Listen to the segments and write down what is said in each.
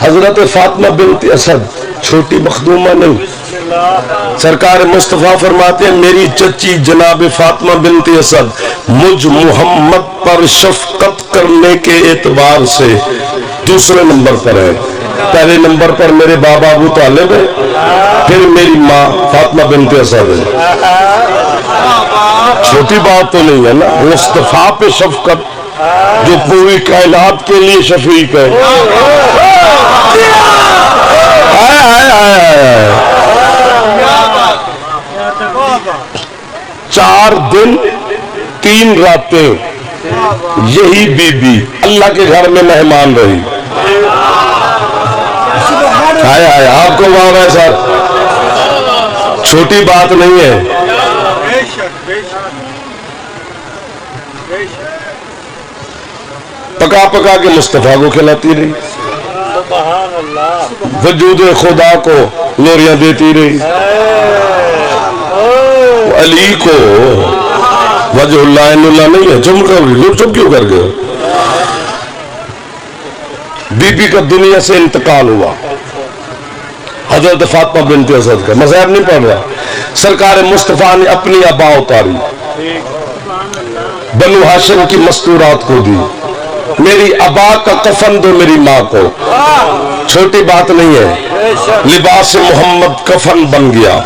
حضرت فاطمہ بنت اسد چھوٹی مخدومہ نہیں. سرکار مصطفیٰ فرماتے ہیں میری چچی جناب فاطمہ بنت اسد مجھ محمد پر شفقت کرنے کے اعتبار سے دوسرے نمبر پر ہے. پہلے نمبر پر میرے بابا ابو طالب ہے, پھر میری ماں فاطمہ بنت اسد ہے. چھوٹی بات تو نہیں ہے نا, مصطفیٰ پہ شفقت جو پوری کائنات کے لیے شفیق ہے. چار دن 3 راتیں یہی بی بی اللہ کے گھر میں مہمان رہی. آپ کو وہاں ایسا چھوٹی بات نہیں ہے. پکا پکا کے مصطفیٰ کو کھلاتی رہی, وجود خدا کو لوریاں دیتی رہی, علی کو وجہ اللہ نہیں ہے. چپ کیوں کر گئے؟ بی بی کا دنیا سے انتقال ہوا حضرت فاطمہ بنت اسد کا. مذہب نہیں پڑھ رہا. سرکار مصطفیٰ نے اپنی ابا اتاری, بنو ہاشم کی مستورات کو دی. میری ابا کا کفن دو میری ماں کو. چھوٹی بات نہیں ہے. لباس محمد کفن بن گیا.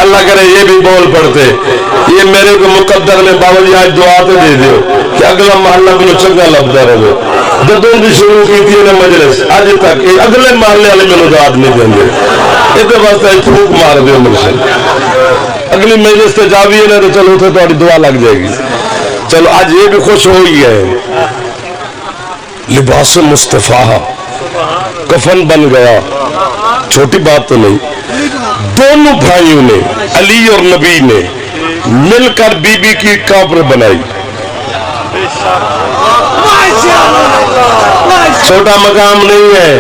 اللہ کرے یہ بھی بول پڑتے. یہ میرے کو مقدر میں بابا جی آج دعا تو دے دیو کہ اگلا محلہ کو چنگا لگتا رہے. جدوں بھی شروع کی تھی مجلس اج تک اگلے محلے والے میرے دعات نہیں دیں گے. یہ واسطے پھوک مار دیو مرشد. اگلی مجلس سے جا بھی ہے تو چلو اتنے تھوڑی دعا لگ جائے گی. چلو آج یہ بھی خوش ہو ہی ہے. لباس مصطفیٰ کفن بن گیا. چھوٹی بات تو نہیں. دونوں بھائیوں نے علی اور نبی نے مل کر بی بی کی قبر بنائی. چھوٹا مقام نہیں ہے.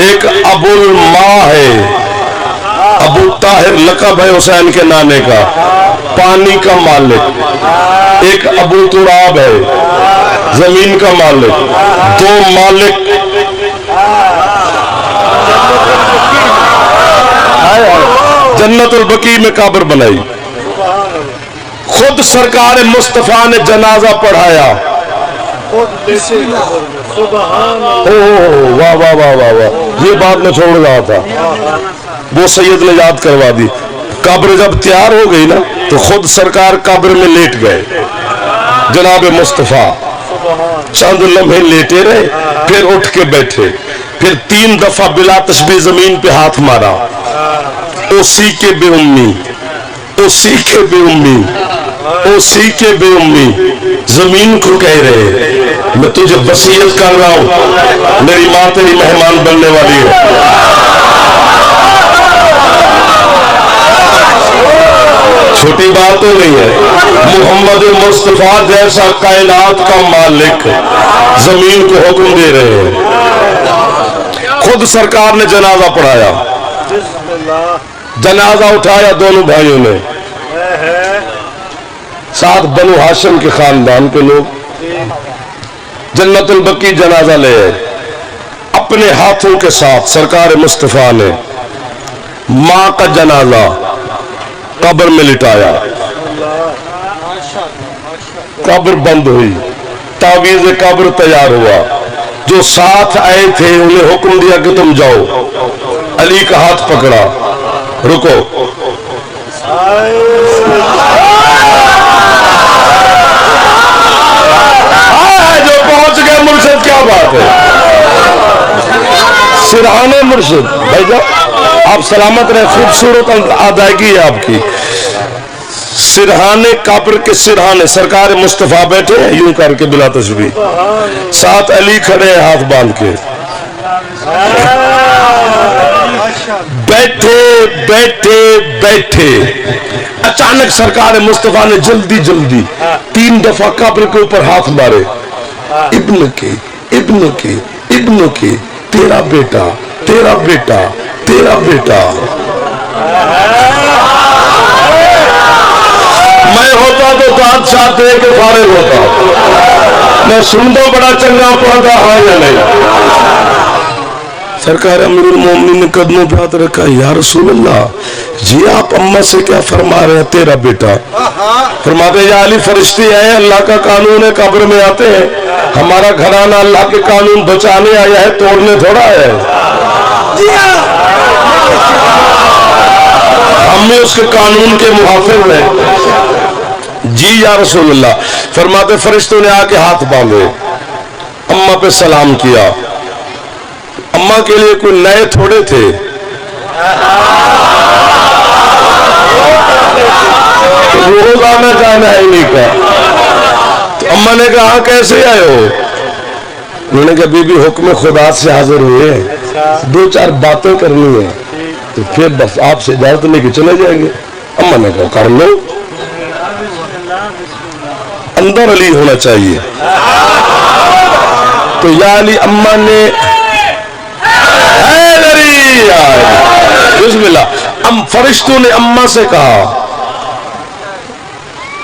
ایک ابو الماء ہے, ابو طاہر لقب ہے حسین کے نانے کا, پانی کا مالک. ایک ابو تراب ہے, زمین کا مالک. 2 مالک. جنت البقیع میں قبر بنائی. خود سرکار مصطفیٰ نے جنازہ پڑھایا. واہ واہ واہ واہ واہ, یہ بات میں چھوڑ رہا تھا, وہ سید نے یاد کروا دی. قبر جب تیار ہو گئی نا تو خود سرکار قبر میں لیٹ گئے. جناب مصطفیٰ چند لمحے لیٹے رہے, پھر اٹھ کے بیٹھے, پھر 3 دفعہ بلا تشبیہ زمین پہ ہاتھ مارا. اوسی کے بے امی, اوسی کے بے امی, اوسی کے بے امی. زمین کو کہہ رہے میں تجھے وصیت کر رہا ہوں, میری ماں تیری مہمان بننے والی ہے. چھوٹی بات تو نہیں ہے. محمد مصطفیٰ جیسا کائنات کا مالک زمین کو حکم دے رہے ہیں. خود سرکار نے جنازہ پڑھایا, جنازہ اٹھایا دونوں بھائیوں نے. ساتھ بنو ہاشم کے خاندان کے لوگ. جنت البقیع جنازہ لے آئے. اپنے ہاتھوں کے ساتھ سرکار مصطفیٰ نے ماں کا جنازہ قبر میں لٹایا. قبر بند ہوئی, تعویذ قبر تیار ہوا. جو ساتھ آئے تھے انہیں حکم دیا کہ تم جاؤ. علی کا ہاتھ پکڑا, رکو. جو پہنچ گئے مرشد, کیا بات ہے. سرحان مرشد بھائی جان آپ سلامت رہے. خوبصورت ادائیگی ہے آپ کی. سرحانے قبر کے سرحانے سرکار مصطفیٰ بیٹھے ہیں یوں کر کے بلا تشبیہ, ساتھ علی کھڑے ہیں ہاتھ باندھ کے. بیٹھے بیٹھے بیٹھے اچانک سرکار مصطفیٰ نے جلدی جلدی 3 دفعہ قبر کے اوپر ہاتھ مارے. ابن کے ابن کے ابن کے, تیرا بیٹا تیرا بیٹا تیرا بیٹا. میں ہوتا تو دانت چاہتے کہ فارغ ہوتا, میں سن دو بڑا چنگا پڑھتا ہاں یا نہیں؟ سرکار امیر المومنین نے قدموں پہ ہاتھ رکھا، یا رسول اللہ جی آپ اماں سے کیا فرما رہے ہیں؟ تیرا بیٹا فرماتے ہیں یا علی فرشتے آئے، اللہ کا قانون ہے، قبر میں آتے ہیں، ہمارا گھرانہ اللہ کے قانون بچانے آیا ہے، توڑنے تھوڑا ہے، ہم بھی اس کے قانون کے محافظ ہیں۔ جی یا رسول اللہ۔ فرماتے فرشتوں نے آ کے ہاتھ باندھے، اماں پہ سلام کیا۔ اماں کے لیے کوئی نئے تھوڑے تھے، روزانہ جانا ہے نہیں کا۔ تو اماں نے کہا کیسے آئے ہو؟ انہوں نے کہا بی بی حکم خدا سے حاضر ہوئے ہیں، دو چار باتیں کرنی ہیں، تو پھر بس آپ سے اجازت لے کے چلے جائیں گے۔ اماں نے کہا کر لو، اندر علی ہونا چاہیے۔ تو یا علی اماں نے بسم اللہ، فرشتوں نے اماں سے کہا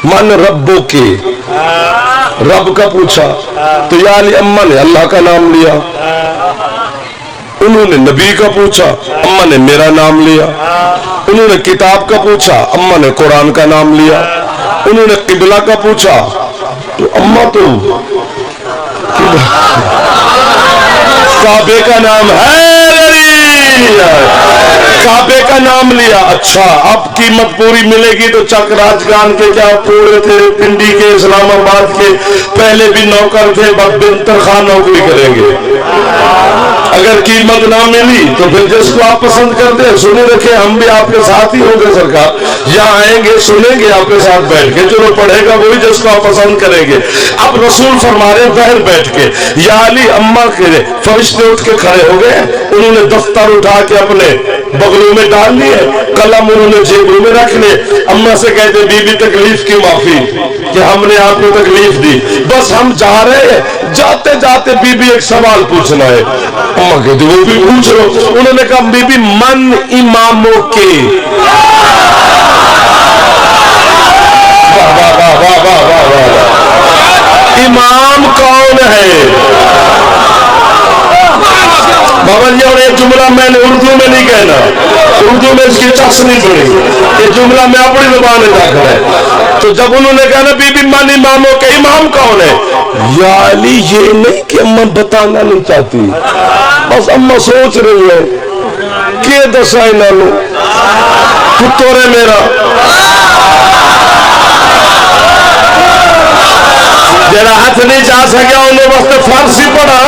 من ربوں کے، رب کا پوچھا، تو یا علی اماں نے اللہ کا نام لیا۔ انہوں نے نبی کا پوچھا، اماں نے میرا نام لیا۔ انہوں نے کتاب کا پوچھا، اماں نے قرآن کا نام لیا۔ انہوں نے قبلہ کا پوچھا، تو اماں تو کعبے کا نام ہے، کعبے کا نام لیا۔ اچھا اب قیمت پوری ملے گی تو چک راجگان کے کیا پورے تھے، پنڈی کے، اسلام آباد کے، پہلے بھی نوکر تھے، بس تنخواہ نوکری کریں گے۔ اگر قیمت نہ ملی تو پھر جس کو آپ پسند کرتے ہیں سنے رکھے، ہم بھی آپ کے ساتھ ہی ہوں گے سرکار، یہاں آئیں گے سنیں گے آپ کے ساتھ بیٹھ کے، جو پڑھے گا وہی جس کو آپ پسند کریں گے۔ اب رسول فرما رہے باہر بیٹھ کے، یا علی اماں کے فرشتے اٹھ کے کھڑے ہو گئے، انہوں نے دفتر اٹھا کے اپنے بغلوں میں ڈال لیے، قلم انہوں نے جیبوں میں رکھ لے۔ اماں سے کہتے بی بی تکلیف کی معافی کہ ہم نے آپ کو تکلیف دی، بس ہم جا رہے ہیں، جاتے جاتے بی بی ایک سوال پوچھنا ہے۔ اماں کہتے وہ بھی پوچھ لو۔ انہوں نے کہا بی بی من اماموں کے، واہ واہ واہ واہ واہ واہ، امام کون ہے؟ بابا جی اور ایک جملہ میں نے اردو میں نہیں کہنا، اردو میں اس کی چس نہیں پڑی، یہ جملہ میں اپنی زبان میں داخل ہے۔ تو جب انہوں نے کہا نا بی بی من اماموں کے، امام کون ہے؟ یا علی یہ نہیں کہ اماں بتانا نہیں چاہتی، بس اماں سوچ رہی ہے کہ دسائی نہ لو پتر ہے میرا، جرا ہاتھ نہیں جا سکیا انہوں وقت فارسی پڑھا۔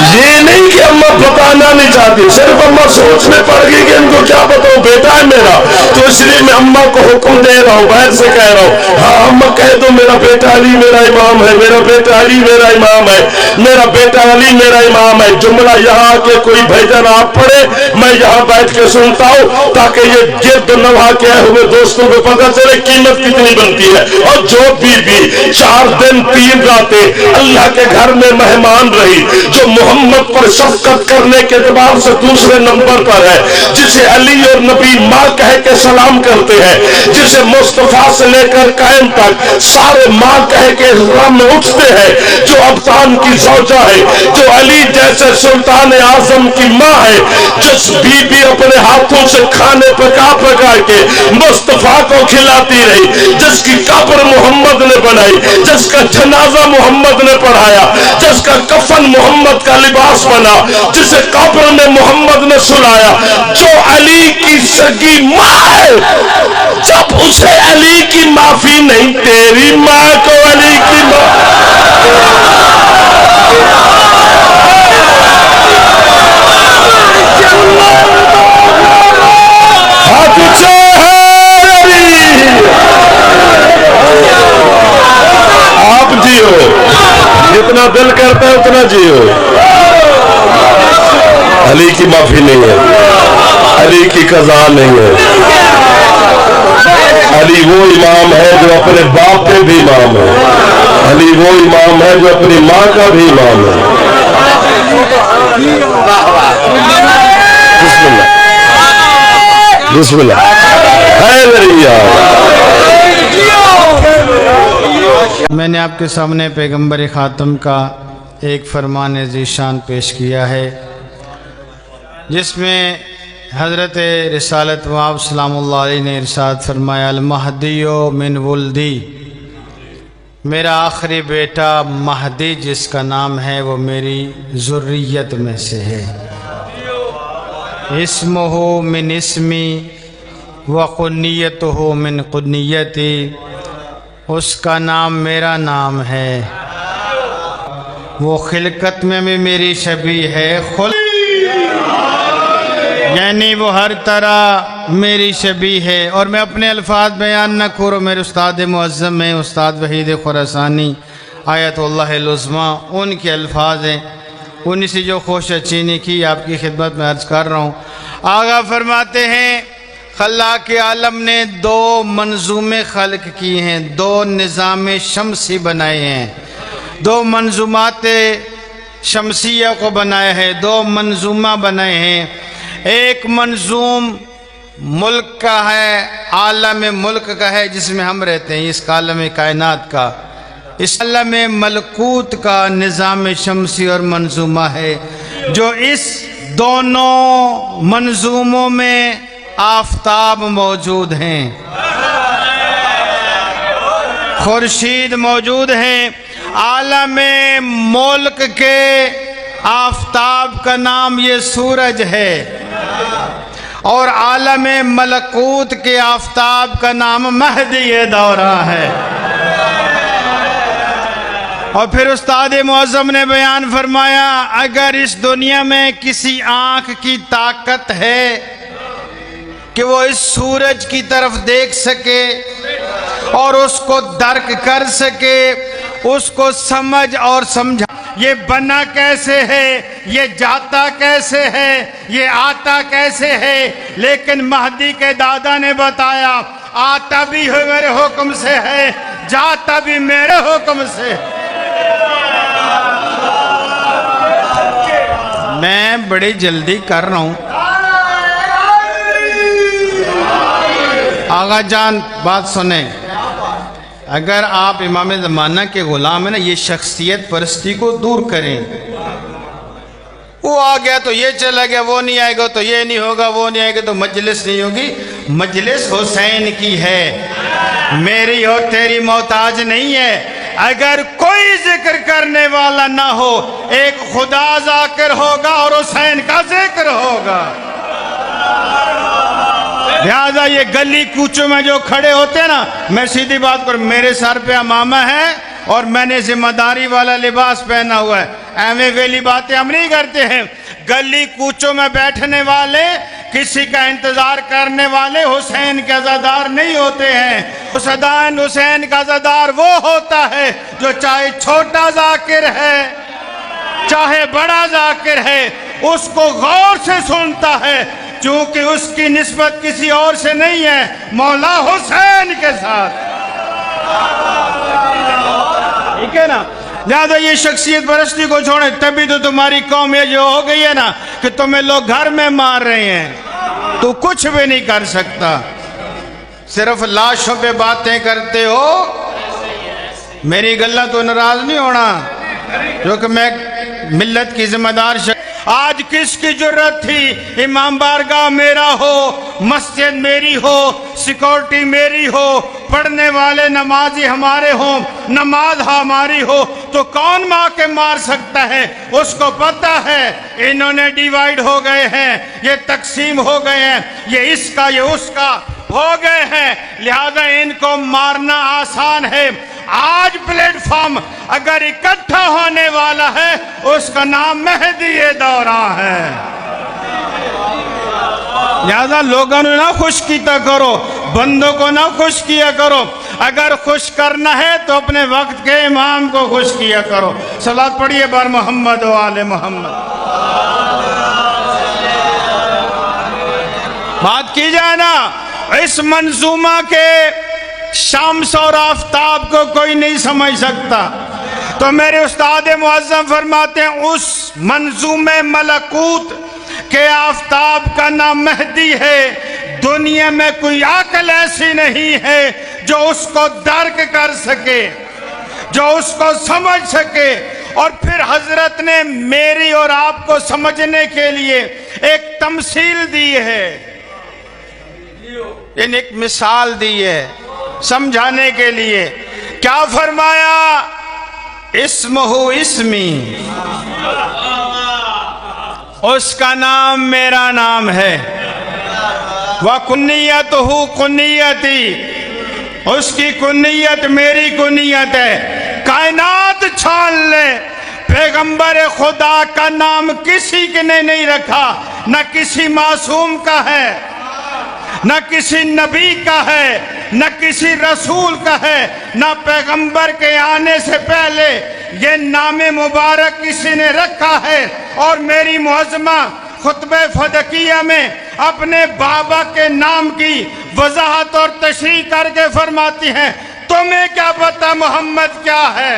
یہ نہیں کہ اماں بتانا نہیں چاہتی، صرف اماں سوچنے پڑ گئی کہ ان کو کیا بتاؤں، بیٹا ہے میرا، تو اس لیے میں اماں کو حکم دے رہا ہوں، باہر سے کہہ رہا ہوں، ہاں اماں کہہ دو میرا بیٹا علی میرا امام ہے، میرا بیٹا علی میرا امام ہے، میرا بیٹا علی میرا امام ہے۔ جملہ یہاں کے کوئی بھیجن آپ پڑھے، میں یہاں بیٹھ کے سنتا ہوں تاکہ یہ گرد نواح کے ہوئے دوستوں کو پتہ چلے قیمت کتنی بنتی ہے۔ اور جو بی بی 4 دن 3 راتیں اللہ کے گھر میں مہمان رہی، جو محمد پر شفقت کرنے کے اعتبار سے دوسرے نمبر پر ہے، جسے علی اور نبی ماں کہہ کے سلام کرتے ہیں، جسے مصطفیٰ سے لے کر قائم تک سارے ماں کہہ کے احترام میں اٹھتے ہیں، جو ابطان کی زوجہ ہے، جو علی جیسے سلطان اعظم کی ماں ہے، جس بی بی اپنے ہاتھوں سے کھانے پکا پکا کے مصطفیٰ کو کھلاتی رہی، جس کی قبر محمد نے بنائی، جس کا جنازہ محمد نے پڑھایا، جس کا کفن محمد کا لباس بنا، جسے قبر میں محمد نے سلایا، جو علی کی سگی ماں ہے، جب اسے علی کی معافی نہیں، تیری ماں کو علی کی آپ جیو، جتنا دل کرتا ہے اتنا جیو۔ علی کی معافی نہیں ہے، علی کی قضا نہیں ہے۔ علی وہ امام ہے جو اپنے باپ کے بھی امام ہے، علی وہ امام ہے جو اپنی ماں کا بھی امام ہے۔ بسم اللہ بسم اللہ ہے میری یار۔ میں نے آپ کے سامنے پیغمبر خاتم کا ایک فرمان ذیشان پیش کیا ہے، جس میں حضرت رسالت مآب سلام اللہ علیہ نے ارشاد فرمایا، المہدی من ولدی، میرا آخری بیٹا مہدی جس کا نام ہے وہ میری ذریت میں سے ہے، اسمہ من اسمی وقنیتہ من قنیتی، اس کا نام میرا نام ہے، وہ خلقت میں بھی میری شبیہ ہے، یعنی وہ ہر طرح میری شبیہ ہے۔ اور میں اپنے الفاظ بیان نہ کروں، میرے استاد معظم ہیں استاد وحید خراسانی آیت اللہ العظمیٰ، ان کے الفاظ ہیں، انہی سے جو خوش چینی کی آپ کی خدمت میں عرض کر رہا ہوں۔ آغا فرماتے ہیں، خلاق عالم نے دو منظومے خلق کی ہیں، دو نظام شمسی بنائے ہیں، دو منظومات شمسیہ کو بنایا ہے، دو منظومہ بنائے ہیں۔ ایک منظوم ملک کا ہے، عالم ملک کا ہے جس میں ہم رہتے ہیں، اس عالم کائنات کا، اس عالم ملکوت کا نظام شمسی اور منظومہ ہے، جو اس دونوں منظوموں میں آفتاب موجود ہیں، خورشید موجود ہیں۔ عالم ملک کے آفتاب کا نام یہ سورج ہے، اور عالم ملکوت کے آفتاب کا نام مہدی دورہ ہے۔ اور پھر استاد معظم نے بیان فرمایا، اگر اس دنیا میں کسی آنکھ کی طاقت ہے کہ وہ اس سورج کی طرف دیکھ سکے اور اس کو درک کر سکے، اس کو سمجھ اور سمجھا، یہ بنا کیسے ہے، یہ جاتا کیسے ہے، یہ آتا کیسے ہے، لیکن مہدی کے دادا نے بتایا، آتا بھی میرے حکم سے ہے، جاتا بھی میرے حکم سے۔ میں بڑی جلدی کر رہا ہوں، آغا جان بات سنیں، اگر آپ امام زمانہ کے غلام ہیں نا، یہ شخصیت پرستی کو دور کریں۔ وہ آ گیا تو یہ چلا گیا، وہ نہیں آئے گا تو یہ نہیں ہوگا، وہ نہیں آئے گا تو مجلس نہیں ہوگی۔ مجلس حسین کی ہے، میری اور تیری محتاج نہیں ہے۔ اگر کوئی ذکر کرنے والا نہ ہو، ایک خدا ذاکر ہوگا اور حسین کا ذکر ہوگا۔ لہذا یہ گلی کوچوں میں جو کھڑے ہوتے ہیں نا، میں سیدھی بات کروں، میرے سر پہ امامہ ہے اور میں نے ذمہ داری والا لباس پہنا ہوا ہے، ایویں ویلی باتیں ہم نہیں کرتے ہیں۔ گلی کوچوں میں بیٹھنے والے، کسی کا انتظار کرنے والے حسین کے عزادار نہیں ہوتے ہیں۔ حسین کا عزادار وہ ہوتا ہے جو چاہے چھوٹا ذاکر ہے چاہے بڑا ذاکر ہے، اس کو غور سے سنتا ہے، چونکہ اس کی نسبت کسی اور سے نہیں ہے، مولا حسین کے ساتھ، ٹھیک ہے نا۔ لہذا یہ شخصیت پرستی کو چھوڑیں، تبھی تو تمہاری قوم یہ جو ہو گئی ہے نا کہ تمہیں لوگ گھر میں مار رہے ہیں، تو کچھ بھی نہیں کر سکتا، صرف لاشوں پہ باتیں کرتے ہو۔ میری گلہ تو ناراض نہیں ہونا، کیونکہ میں ملت کی ذمہ دار آج کس کی جرت تھی امام بارگاہ میرا ہو، مسجد میری ہو، سیکورٹی میری ہو، پڑھنے والے نمازی ہمارے ہوں، نماز ہماری ہو، تو کون ماں کے مار سکتا ہے؟ اس کو پتہ ہے انہوں نے ڈیوائیڈ ہو گئے ہیں، یہ تقسیم ہو گئے ہیں، یہ اس کا یہ اس کا ہو گئے ہیں، لہذا ان کو مارنا آسان ہے۔ آج پلیٹ فارم اگر اکٹھا ہونے والا ہے، اس کا نام مہدی دورہ ہے۔ لہذا لوگوں نے نہ خوش کیا کرو، بندوں کو نہ خوش کیا کرو، اگر خوش کرنا ہے تو اپنے وقت کے امام کو خوش کیا کرو۔ صلوات پڑھیے بار محمد و آل محمد۔ بات کی جائے نا، اس منظومہ کے شمس اور آفتاب کو کوئی نہیں سمجھ سکتا، تو میرے استاد معظم فرماتے ہیں اس منظوم ملکوت کے آفتاب کا نام مہدی ہے۔ دنیا میں کوئی عقل ایسی نہیں ہے جو اس کو درک کر سکے، جو اس کو سمجھ سکے. اور پھر حضرت نے میری اور آپ کو سمجھنے کے لیے ایک تمثیل دی ہے، یعنی ایک مثال دی ہے سمجھانے کے لیے. کیا فرمایا؟ اسمہ اسمی، اس کا نام میرا نام ہے. وَكُنِّيَّتُهُ كُنِّيَّتِي، اس کی کنیت میری کنیت ہے. کائنات چھان لے، پیغمبر خدا کا نام کسی نے نہیں رکھا، نہ کسی معصوم کا ہے، نہ کسی نبی کا ہے، نہ کسی رسول کا ہے، نہ پیغمبر کے آنے سے پہلے یہ نام مبارک کسی نے رکھا ہے. اور میری معظمہ خطبہ فدقیہ میں اپنے بابا کے نام کی وضاحت اور تشریح کر کے فرماتی ہیں تمہیں کیا پتا محمد کیا ہے.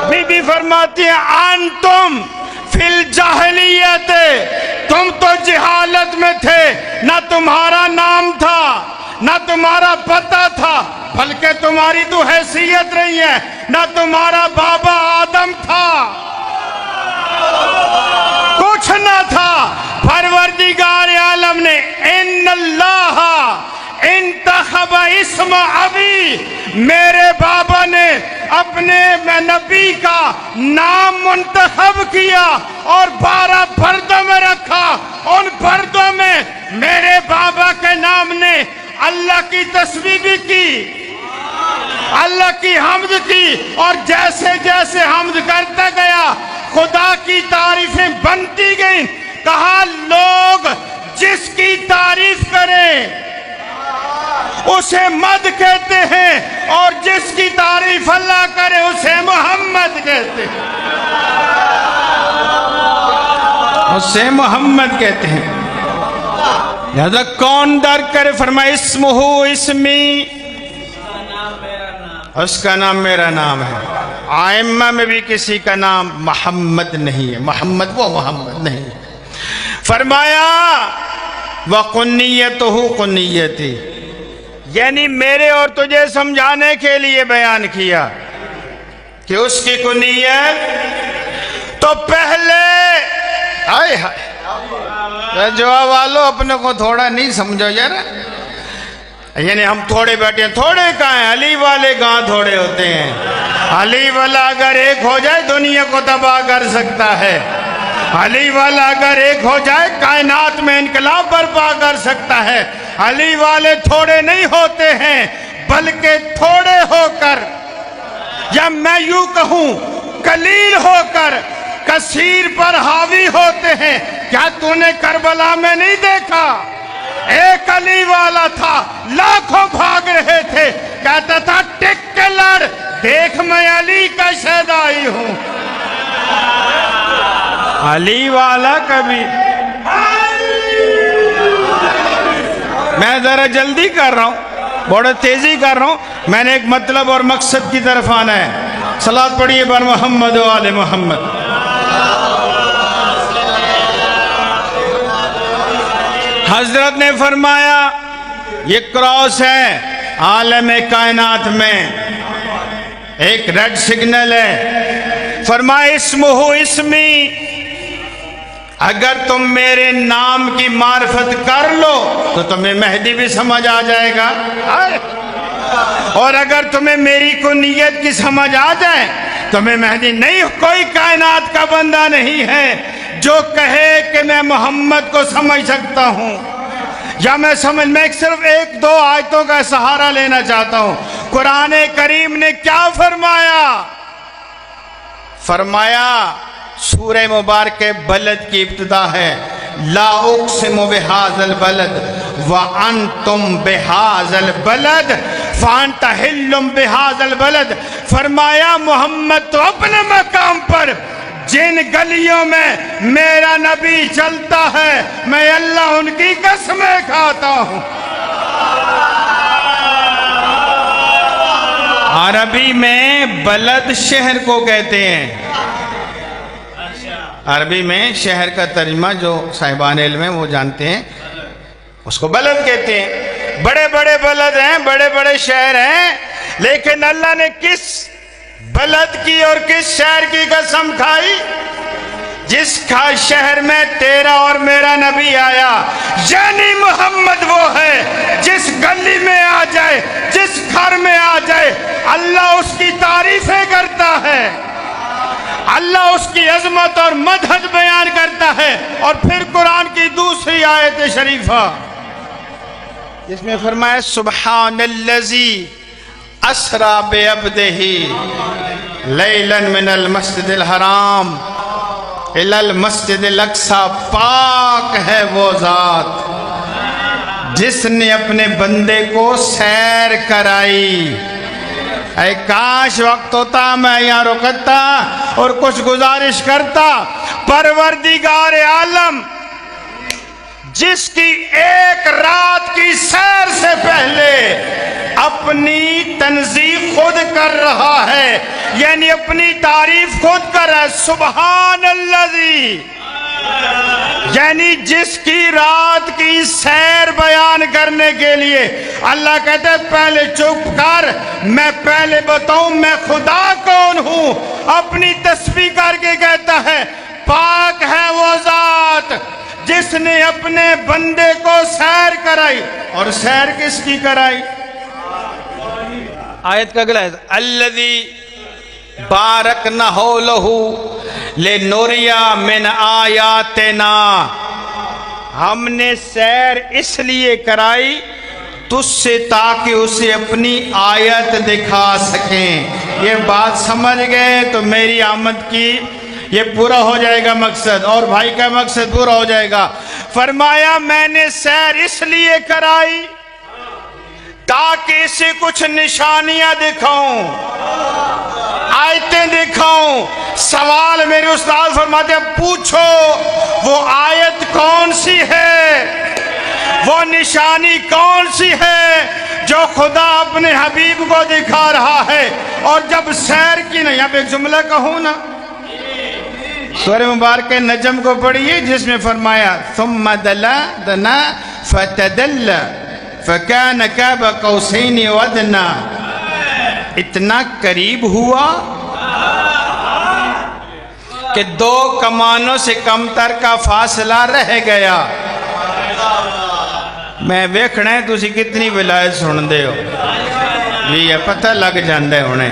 بی بی فرماتی ہیں انتم فی الجاہلیت، تم تو جہالت میں تھے، نہ تمہارا نام تھا نہ تمہارا پتہ تھا، بلکہ تمہاری تو حیثیت نہیں ہے، نہ تمہارا بابا آدم تھا، کچھ نہ تھا. پروردگار عالم نے ان اللہ انتخب اسم ابی، میرے بابا نے اپنے نبی کا نام منتخب کیا اور 12 پردوں میں رکھا. ان پردوں میں میرے بابا کے نام نے اللہ کی تسبیح بھی کی، اللہ کی حمد کی، اور جیسے جیسے حمد کرتا گیا خدا کی تعریفیں بنتی گئیں. کہا لوگ جس کی تعریف کریں اسے مد کہتے ہیں، اور جس کی تعریف اللہ کرے اسے محمد کہتے ہیں، اسے محمد کہتے ہیں. لہذا کون ڈر کرے؟ فرمایا اسمہ اسمی، اس کا نام میرا نام ہے. آئمہ میں بھی کسی کا نام محمد نہیں ہے، محمد وہ محمد نہیں ہے. فرمایا وَقُنِّيَّتُهُ قُنِّيَّتِي، یعنی میرے اور تجھے سمجھانے کے لیے بیان کیا کہ اس کی کنیت تو پہلے آئے ہائے جواب والو اپنے کو تھوڑا نہیں سمجھو یار، یعنی ہم تھوڑے بیٹھے ہیں، تھوڑے کہاں ہیں؟ علی والے کہاں تھوڑے ہوتے ہیں؟ علی والا اگر ایک ہو جائے دنیا کو تباہ کر سکتا ہے، علی والا اگر ایک ہو جائے کائنات میں انقلاب برپا کر سکتا ہے. علی والے تھوڑے نہیں ہوتے ہیں، بلکہ تھوڑے ہو کر، یا میں یوں کہوں قلیل ہو کر کثیر پر حاوی ہوتے ہیں. کیا تو نے کربلا میں نہیں دیکھا؟ ایک علی والا تھا، لاکھوں بھاگ رہے تھے، کہتا تھا ٹک کے لڑ، دیکھ میں علی کا شہدائی ہوں. علی والا کبھی، میں ذرا جلدی کر رہا ہوں، بڑا تیزی کر رہا ہوں، میں نے ایک مطلب اور مقصد کی طرف آنا ہے. صلوات پڑھیے بر محمد و آل محمد. حضرت نے فرمایا یہ کراس ہے عالم کائنات میں، ایک ریڈ سگنل ہے. فرمایا اسمہ اسمی، اگر تم میرے نام کی معرفت کر لو تو تمہیں مہدی بھی سمجھ آ جائے گا، اور اگر تمہیں میری کنیت کی سمجھ آ جائے تمہیں مہدی نہیں. کوئی کائنات کا بندہ نہیں ہے جو کہے کہ میں محمد کو سمجھ سکتا ہوں، یا میں صرف 1-2 آیتوں کا سہارا لینا چاہتا ہوں. قرآن کریم نے کیا فرمایا؟ فرمایا سورہ مبارک بلد کی ابتدا ہے، لا اقسم بہذا البلد وانتم بہذا البلد فانت حل بہذا البلد. فرمایا محمد تو اپنے مقام پر جن گلیوں میں میرا نبی چلتا ہے میں اللہ ان کی قسمیں کھاتا ہوں. عربی میں بلد شہر کو کہتے ہیں، عربی میں شہر کا ترجمہ جو صاحبان علم ہیں وہ جانتے ہیں، اس کو بلد کہتے ہیں. بڑے بڑے بلد ہیں، بڑے بڑے شہر ہیں، لیکن اللہ نے کس بلد کی اور کس شہر کی قسم کھائی؟ جس شہر میں تیرا اور میرا نبی آیا، یعنی محمد وہ ہے جس گلی میں آ جائے، جس گھر میں آ جائے، اللہ اس کی تعریفیں کرتا ہے، اللہ اس کی عظمت اور مدحت بیان کرتا ہے۔ اور پھر قرآن کی دوسری آیت شریفہ جس میں فرمایا سبحان الذی اسری بعبدہ لیلا من المسجد الحرام الی المسجد الاقصی، پاک ہے وہ ذات جس نے اپنے بندے کو سیر کرائی۔ اے کاش وقت ہوتا میں یہاں رکتا اور کچھ گزارش کرتا۔ پروردگار عالم جس کی ایک رات کی سیر سے پہلے اپنی تنزیح خود کر رہا ہے، یعنی اپنی تعریف خود کر رہا ہے، سبحان الذی، یعنی جس کی رات کی سیر بیان کرنے کے لیے اللہ کہتے ہیں پہلے چپ کر، میں پہلے بتاؤں میں خدا کون ہوں۔ اپنی تسبیح کر کے کہتا ہے پاک ہے وہ ذات جس نے اپنے بندے کو سیر کرائی۔ اور سیر کس کی کرائی؟ آیت کا اگلا ہے الذی بارکنا حولہ لنوریا من آیاتنا، ہم نے سیر اس لیے کرائی تجھ سے تاکہ اسے اپنی آیت دکھا سکیں۔ یہ بات سمجھ گئے تو میری آمد کی یہ پورا ہو جائے گا مقصد، اور بھائی کا مقصد پورا ہو جائے گا۔ فرمایا میں نے سیر اس لیے کرائی تاکہ اسے کچھ نشانیاں دکھاؤں، آیتیں دکھاؤں۔ سوال میرے استاد فرماتے ہیں پوچھو وہ آیت کون سی ہے، وہ نشانی کون سی ہے جو خدا اپنے حبیب کو دکھا رہا ہے۔ اور جب سیر کی نا، یہاں پہ ایک جملہ کہوں نا، سورہ مبارک نجم کو پڑھیے جس میں فرمایا ثم دنا فتدلى فكان قاب قوسين وادنى، اتنا قریب ہوا کہ دو کمانوں سے کم تر کا فاصلہ رہ گیا۔ میں ویکھنا ہے تسی کتنی ولایت سن دے ہو جی، یہ پتہ لگ جاندے ہونے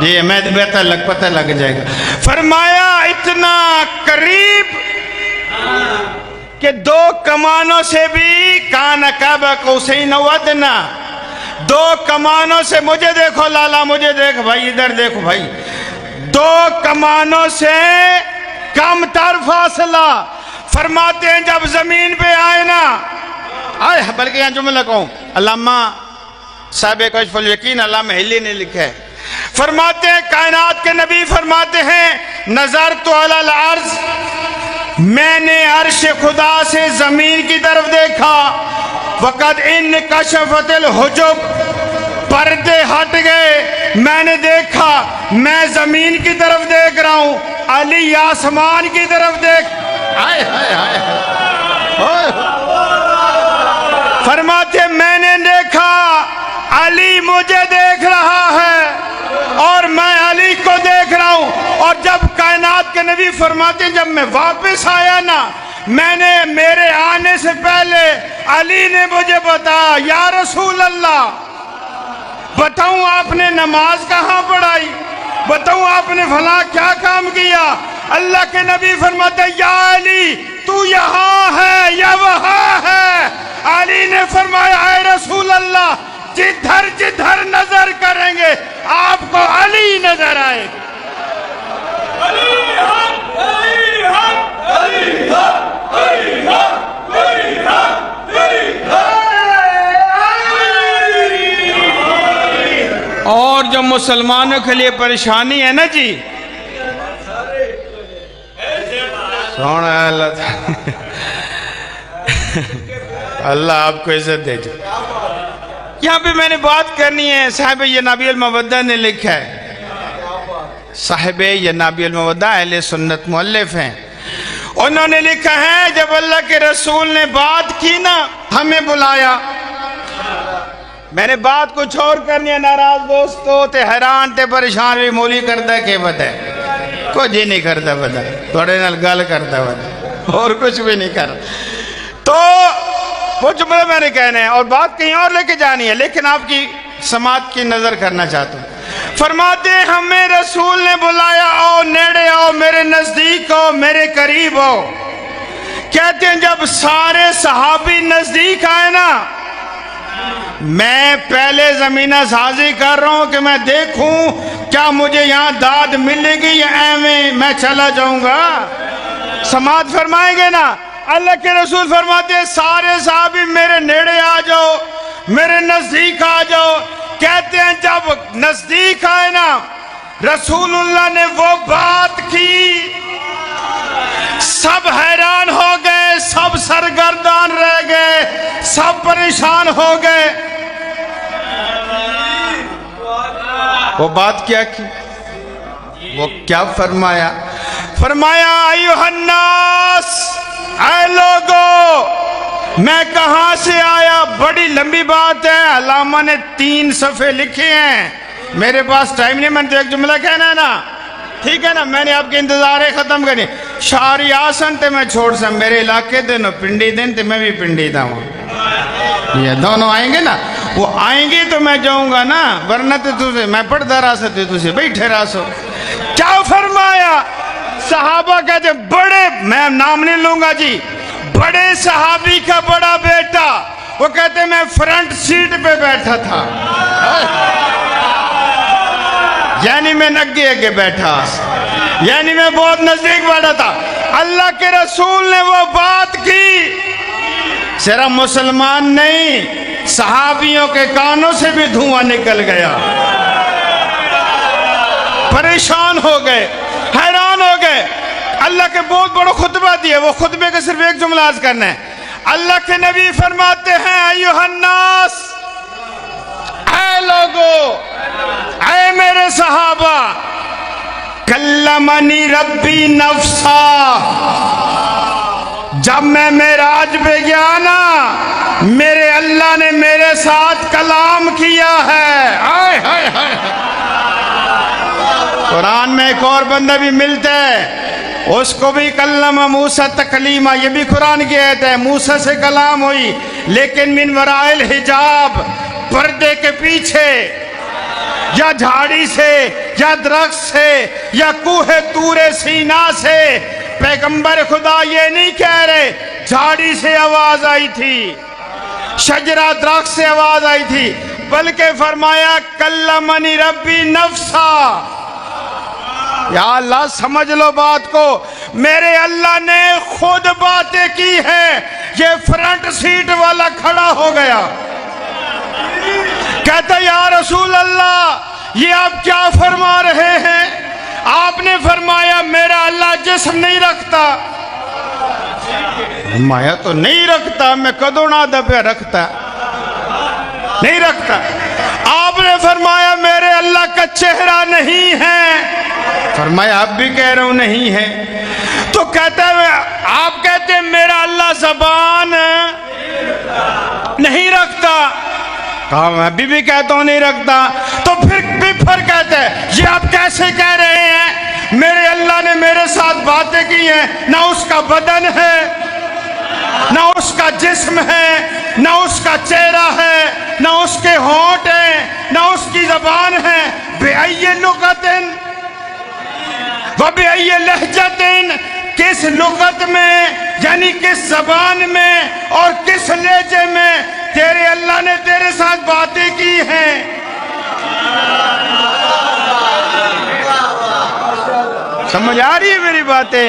جی، میں پتہ لگ جائے گا۔ فرمایا اتنا قریب کہ دو کمانوں سے بھی کان قاب قوسین وادنا، دو کمانوں سے، مجھے دیکھو لالا، مجھے دیکھ بھائی، ادھر دیکھو بھائی، دو کمانوں سے کم تر فاصلہ۔ فرماتے ہیں جب زمین پہ آئے نا، بلکہ یہاں جملہ کہوں، علامہ صاحب کشف الیقین علامہ حلی نے لکھا ہے، فرماتے ہیں کائنات کے نبی فرماتے ہیں نظرت علی العرض، میں نے عرش خدا سے زمین کی طرف دیکھا، وقد انکشفت الحجب، پردے ہٹ گئے، میں نے دیکھا میں زمین کی طرف دیکھ رہا ہوں، علی آسمان کی طرف دیکھ، فرماتے ہیں میں نے دیکھا علی مجھے دیکھ رہا ہے اور میں علی کو دیکھ رہا ہوں۔ اور جب کائنات کے نبی فرماتے ہیں جب میں واپس آیا نا، میں نے میرے آنے سے پہلے علی نے مجھے بتایا یا رسول اللہ، بتاؤں آپ نے نماز کہاں پڑھائی، بتاؤں آپ نے فلاں کیا کام کیا۔ اللہ کے نبی فرماتے ہیں یا علی تو یہاں ہے یا وہاں ہے۔ علی نے فرمایا اے رسول اللہ، جدھر جدھر نظر کریں گے آپ کو علی نظر آئے گا۔ اور جو مسلمانوں کے لیے پریشانی ہے نا جی، سونا اللہ آپ کو عزت دے جو۔ یہاں پہ میں نے بات کرنی ہے، صاحب ینابیع المودہ نے لکھا ہے، صاحب ینابیع المودہ اہل سنت مؤلف ہیں، انہوں نے لکھا ہے جب اللہ کے رسول نے بات کی نا، ہمیں بلایا، میں نے بات کچھ اور کرنی ہے، ناراض دوستو تے حیران تے پریشان بھی مولی کردہ کہ بتا کچھ ہی نہیں کرتا بتا تھوڑے نال گل کرتا بتا اور کچھ بھی نہیں کر. تو وہ جملہ میں نے کہنا ہے اور بات کہیں اور لے کے جانی ہے، لیکن آپ کی سماعت کی نظر کرنا چاہتا ہوں. فرماتے ہیں ہمیں رسول نے بلایا، آؤ نیڑے آؤ، میرے نزدیک آؤ، میرے قریب آؤ. کہتے ہیں جب سارے صحابی نزدیک آئے نا، میں پہلے زمینہ سازی کر رہا ہوں کہ میں دیکھوں کیا مجھے یہاں داد ملے گی یا ایویں میں چلا جاؤں گا. سماعت فرمائیں گے نا. اللہ کے رسول فرماتے ہیں سارے صحابی میرے نیڑے آ جاؤ، میرے نزدیک آ جاؤ. کہتے ہیں جب نزدیک آئے نا، رسول اللہ نے وہ بات کی، سب حیران ہو گئے، سب سرگردان رہ گئے، سب پریشان ہو گئے. وہ بات کیا کی؟ وہ کیا فرمایا؟ فرمایا ایھا الناس، اے لوگو، میں کہاں سے آیا؟ بڑی لمبی بات ہے، علامہ نے 3 صفحے لکھے ہیں. میرے پاس ٹائم نہیں، میں نے ایک جملہ کہنا ہے نا، ٹھیک ہے نا. میں نے آپ کے انتظارے ختم کرنی. شہری آسن تے میں چھوڑ سا میرے علاقے دے نو پنڈی دن تے میں بھی پنڈی دا ہوں. یہ دونوں آئیں گے نا، وہ آئیں گے تو میں جاؤں گا نا، ورنہ تو تجھے میں پڑھتا رہا سکتے تجھے بیٹھے رہا سو. کیا فرمایا؟ صحابہ کہتے بڑے، میں نام نہیں لوں گا جی، بڑے صحابی کا بڑا بیٹا، وہ کہتے میں فرنٹ سیٹ پہ بیٹھا تھا، یعنی میں نگے اگے بیٹھا، یعنی میں بہت نزدیک بیٹھا تھا. اللہ کے رسول نے وہ بات کی، صرف مسلمان نہیں، صحابیوں کے کانوں سے بھی دھواں نکل گیا. پریشان ہو گئے، حیران ہو گئے. اللہ کے بہت بڑا خطبہ دیا، وہ خطبے کا صرف ایک جملہ عرض کرنا ہے. اللہ کے نبی فرماتے ہیں ایھا الناس، اے لوگو، اے میرے صحابہ، کلمنی ربی نفسا، جب میں معراج پہ گیا نا، میرے اللہ نے میرے ساتھ کلام کیا ہے. آئے ہائے ہائے. قرآن میں ایک اور بندہ بھی ملتا ہے، اس کو بھی کلم موسیٰ تکلیما، یہ بھی قرآن کی آیت ہے. موسیٰ سے کلام ہوئی، لیکن من وراء الحجاب، پردے کے پیچھے، یا جھاڑی سے، یا درخت سے، یا کوہ طور سینا سے. پیغمبر خدا یہ نہیں کہہ رہے جھاڑی سے آواز آئی تھی، شجرہ درخت سے آواز آئی تھی، بلکہ فرمایا کلمنی ربی نفسا. یا اللہ سمجھ لو بات کو، میرے اللہ نے خود باتیں کی ہیں. یہ فرنٹ سیٹ والا کھڑا ہو گیا، کہتا یا رسول اللہ یہ آپ کیا فرما رہے ہیں؟ آپ نے فرمایا میرا اللہ جسم نہیں رکھتا. فرمایا تو نہیں رکھتا، میں کدوں نہ دبے رکھتا، نہیں رکھتا. آپ نے فرمایا میرے اللہ کا چہرہ نہیں ہے. فرمایا اب بھی کہہ رہا ہوں نہیں ہے. تو کہتا ہے آپ کہتے ہیں میرا اللہ زبان نہیں رکھتا. کہا میں بھی کہتا ہوں نہیں رکھتا. تو پھر کہتے ہیں یہ آپ کیسے کہہ رہے ہیں؟ میرے اللہ نے میرے ساتھ باتیں کی ہیں، نہ اس کا بدن ہے، نہ اس کا جسم ہے، نہ اس کا چہرہ ہے، نہ اس کے ہونٹ ہیں، نہ اس کی زبان ہے. بِأَيِّ لُغَةٍ وَبِأَيِّ لَهْجَةٍ، کس لغت میں یعنی کس زبان میں اور کس لہجے میں تیرے اللہ نے تیرے ساتھ باتیں کی ہیں. سمجھ آ رہی ہے میری باتیں؟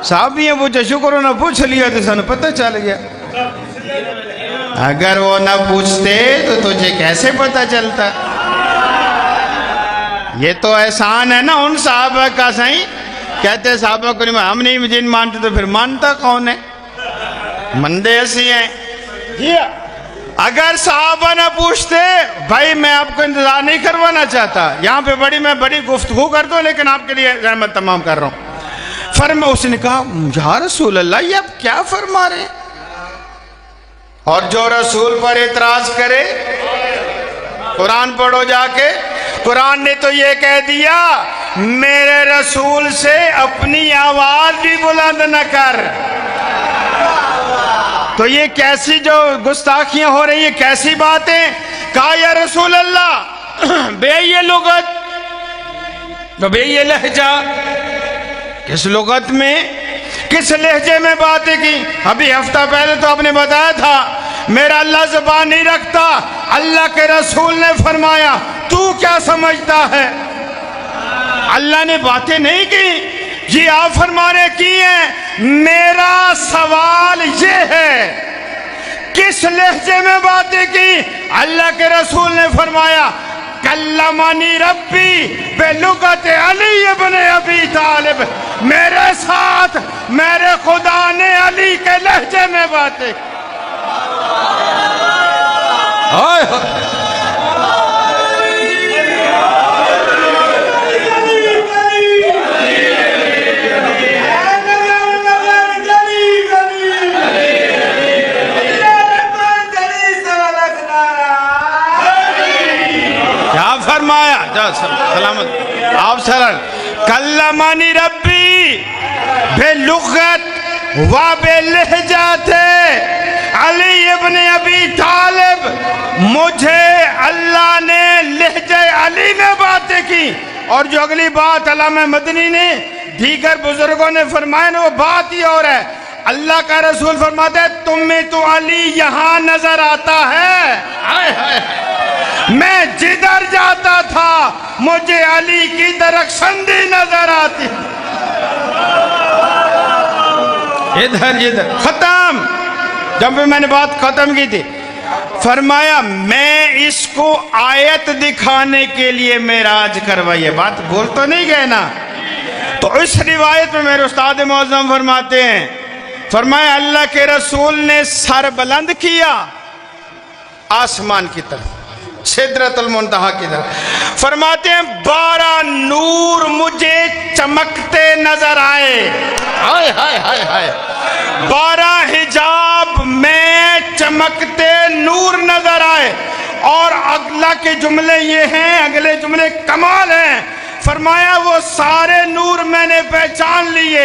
صحابی ہیں پوچھا، شکر نہ پوچھ لیا تو سن پتہ چل گیا. اگر وہ نہ پوچھتے تو تجھے کیسے پتہ چلتا؟ یہ تو احسان ہے نا ان صحابہ کا. صحیح کہتے صحابہ کو ہم نہیں جن مانتے تو پھر مانتا کون ہے؟ مندے ایسی ہیں. اگر صحابہ نہ پوچھتے، بھائی میں آپ کو انتظار نہیں کروانا چاہتا، یہاں پہ میں بڑی گفتگو کر دوں، لیکن آپ کے لیے رحمت تمام کر رہا ہوں. اس نے کہا یا رسول اللہ یہ آپ کیا فرما رہے ہیں؟ اور جو رسول پر اعتراض کرے، قرآن پڑھو جا کے، قرآن نے تو یہ کہہ دیا میرے رسول سے اپنی آواز بھی بلند نہ کر۔ تو یہ کیسی جو گستاخیاں ہو رہی ہیں، کیسی باتیں؟ کہا یا رسول اللہ بے یہ لغت، بے یہ لہجہ، کس لغت میں، کس لہجے میں باتیں کی؟ ابھی ہفتہ پہلے تو آپ نے بتایا تھا میرا اللہ زبان نہیں رکھتا، اللہ کے رسول نے فرمایا تو کیا سمجھتا ہے؟ اللہ نے باتیں نہیں کی، یہ آپ فرمانے کی ہیں۔ میرا سوال یہ ہے کس لہجے میں باتیں کی؟ اللہ کے رسول نے فرمایا کلمنی ربی بلغت علی ابن ابی طالب، میرے ساتھ میرے خدا نے علی کے لہجے میں باتیں کی۔ سلامت آپ سرل کلمانی ربی بلغت و بلہجت علی ابن ابی طالب، مجھے اللہ نے لہجہ علی میں باتیں کی۔ اور جو اگلی بات علامہ مدنی نے دیگر بزرگوں نے فرمایا نا وہ بات ہی اور ہے۔ اللہ کا رسول فرماتے ہیں تمہیں تو علی یہاں نظر آتا ہے، میں جدھر جاتا تھا مجھے علی کی درخشندی نظر آتی، ادھر جدھر۔ ختم، جب بھی میں نے بات ختم کی تھی فرمایا میں اس کو آیت دکھانے کے لیے معراج کروائی، بات بول تو نہیں گئے نا؟ تو اس روایت میں میرے استاد معظم فرماتے ہیں، فرمایا اللہ کے رسول نے سر بلند کیا آسمان کی طرف، سدرۃ المنتہا کی طرف، فرماتے ہیں 12 نور مجھے چمکتے نظر آئے، ہائے ہائے ہائے ہائے، 12 حجاب میں چمکتے نور نظر آئے۔ اور اگلا کے جملے یہ ہیں، اگلے جملے کمال ہیں، فرمایا وہ سارے نور میں نے پہچان لیے،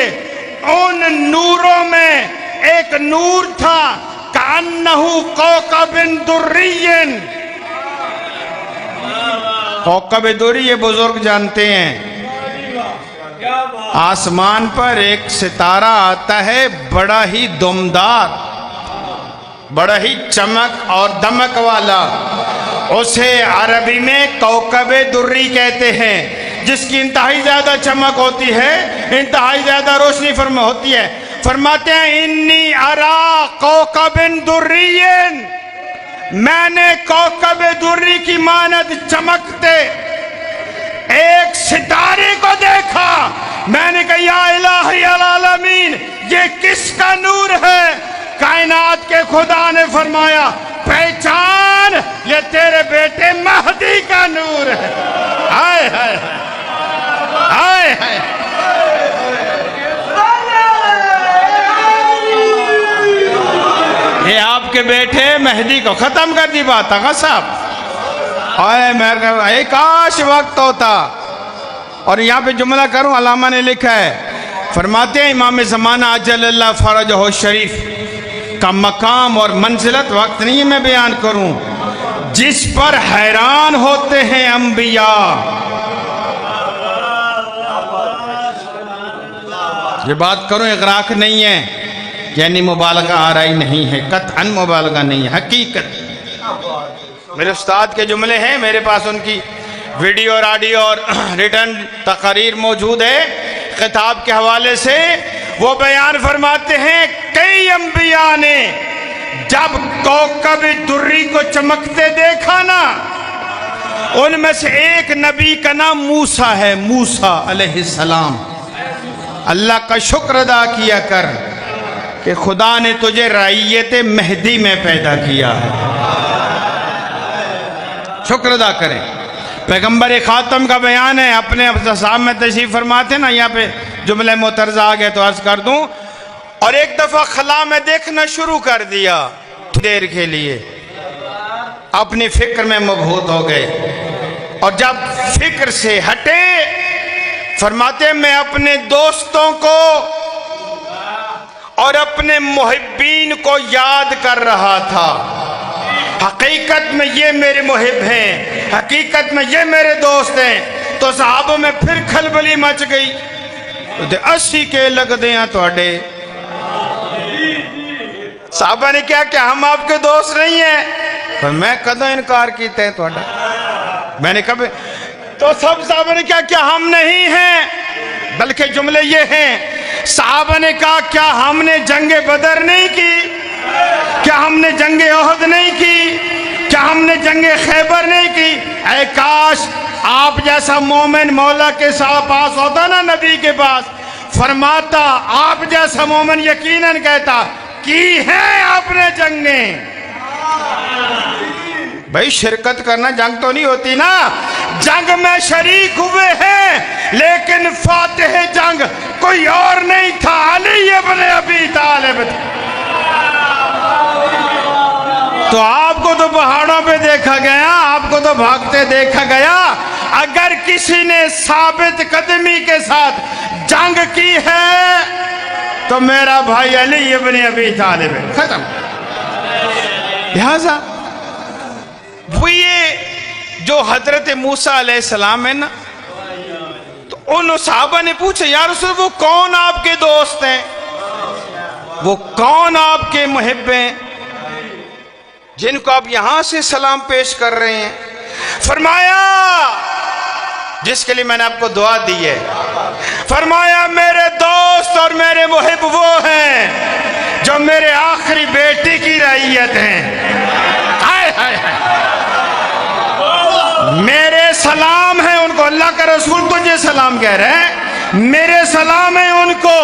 ان نوروں میں ایک نور تھا کأنہ کوکب دری، کوکب دری یہ بزرگ جانتے ہیں، آسمان پر ایک ستارہ آتا ہے بڑا ہی دمدار، بڑا ہی چمک اور دمک والا، اسے عربی میں کوکب دری کہتے ہیں، جس کی انتہائی زیادہ چمک ہوتی ہے، انتہائی زیادہ روشنی فرما ہوتی ہے۔ فرماتے ہیں انی ارا کوکب دری، میں نے کوکب دری کی مانند چمکتے ایک ستارے کو دیکھا، میں نے کہا یا الہی العالمین یہ کس کا نور ہے؟ کائنات کے خدا نے فرمایا پہچان، یہ تیرے بیٹے مہدی کا نور ہے۔ ہائے ہائے ہائے ہائے، یہ آپ کے بیٹے مہدی کو ختم کر دی بات آقا صاحب، اے کاش وقت ہوتا۔ اور یہاں پہ جملہ کروں، علامہ نے لکھا ہے، فرماتے ہیں امام زمانہ عجل اللہ فرجہ الشریف کا مقام اور منزلت وقت نہیں میں بیان کروں، جس پر حیران ہوتے ہیں انبیاء۔ یہ بات کروں اغراق نہیں ہے، یعنی مبالغہ آرائی نہیں ہے، قطعاً مبالغہ نہیں ہے، حقیقت۔ میرے استاد کے جملے ہیں میرے پاس، ان کی ویڈیو اور آڈیو اور ریٹن تقاریر موجود ہے خطاب کے حوالے سے۔ وہ بیان فرماتے ہیں کئی انبیاء نے جب کوکب دری کو چمکتے دیکھا نا، ان میں سے ایک نبی کا نام موسیٰ ہے، موسیٰ علیہ السلام۔ اللہ کا شکر ادا کیا کر کہ خدا نے تجھے رعیت مہدی میں پیدا کیا ہے، شکر ادا کریں۔ پیغمبر خاتم کا بیان ہے، اپنے صاحب میں تشریف فرماتے نا، یہاں پہ جملے معترضہ آ گئے تو عرض کر دوں۔ اور ایک دفعہ خلا میں دیکھنا شروع کر دیا، تو دیر کے لیے اپنی فکر میں مبہوت ہو گئے، اور جب فکر سے ہٹے فرماتے میں اپنے دوستوں کو اور اپنے محبین کو یاد کر رہا تھا، حقیقت میں یہ میرے محب ہیں، حقیقت میں یہ میرے دوست ہیں۔ تو صحابوں میں پھر کھلبلی مچ گئی، تو 80 کے لگ دیاں توڑے۔ صحابہ نے کیا کہ ہم آپ کے دوست نہیں ہیں؟ میں کدوں انکار کیتے ہیں توڑا، میں نے کبھی تو سب صحابہ نے کیا ہم نہیں ہیں، بلکہ جملے یہ ہیں، صحابہ نے کہا کیا ہم نے جنگ بدر نہیں کی، کیا ہم نے جنگ احد نہیں کی، کیا ہم نے جنگ خیبر نہیں کی؟ اے کاش آپ جیسا مومن مولا کے ساتھ پاس ہوتا نا نبی کے پاس، فرماتا آپ جیسا مومن یقیناً کہتا کی ہیں آپ نے جنگیں۔ بھائی شرکت کرنا جنگ تو نہیں ہوتی نا، جنگ میں شریک ہوئے ہیں لیکن فاتح جنگ کوئی اور نہیں تھا، علی ابن ابی طالب تھا۔ تو آپ کو تو پہاڑوں پہ دیکھا گیا، آپ کو تو بھاگتے دیکھا گیا، اگر کسی نے ثابت قدمی کے ساتھ جنگ کی ہے تو میرا بھائی علی ابن ابی طالب ہے، ختم۔ لہذا وہ یہ جو حضرت موسیٰ علیہ السلام ہے نا، تو ان صحابہ نے پوچھا یا رسول وہ کون آپ کے دوست ہیں، وہ کون آپ کے محب ہیں جن کو آپ یہاں سے سلام پیش کر رہے ہیں؟ فرمایا جس کے لیے میں نے آپ کو دعا دی ہے، فرمایا میرے دوست اور میرے محب وہ ہیں جو میرے آخری بیٹی کی رعیت ہیں۔ ہائے ہائے ہائے، میرے سلام ہیں ان کو، اللہ کا رسول تجھے سلام کہہ رہے ہیں، میرے سلام ہیں ان کو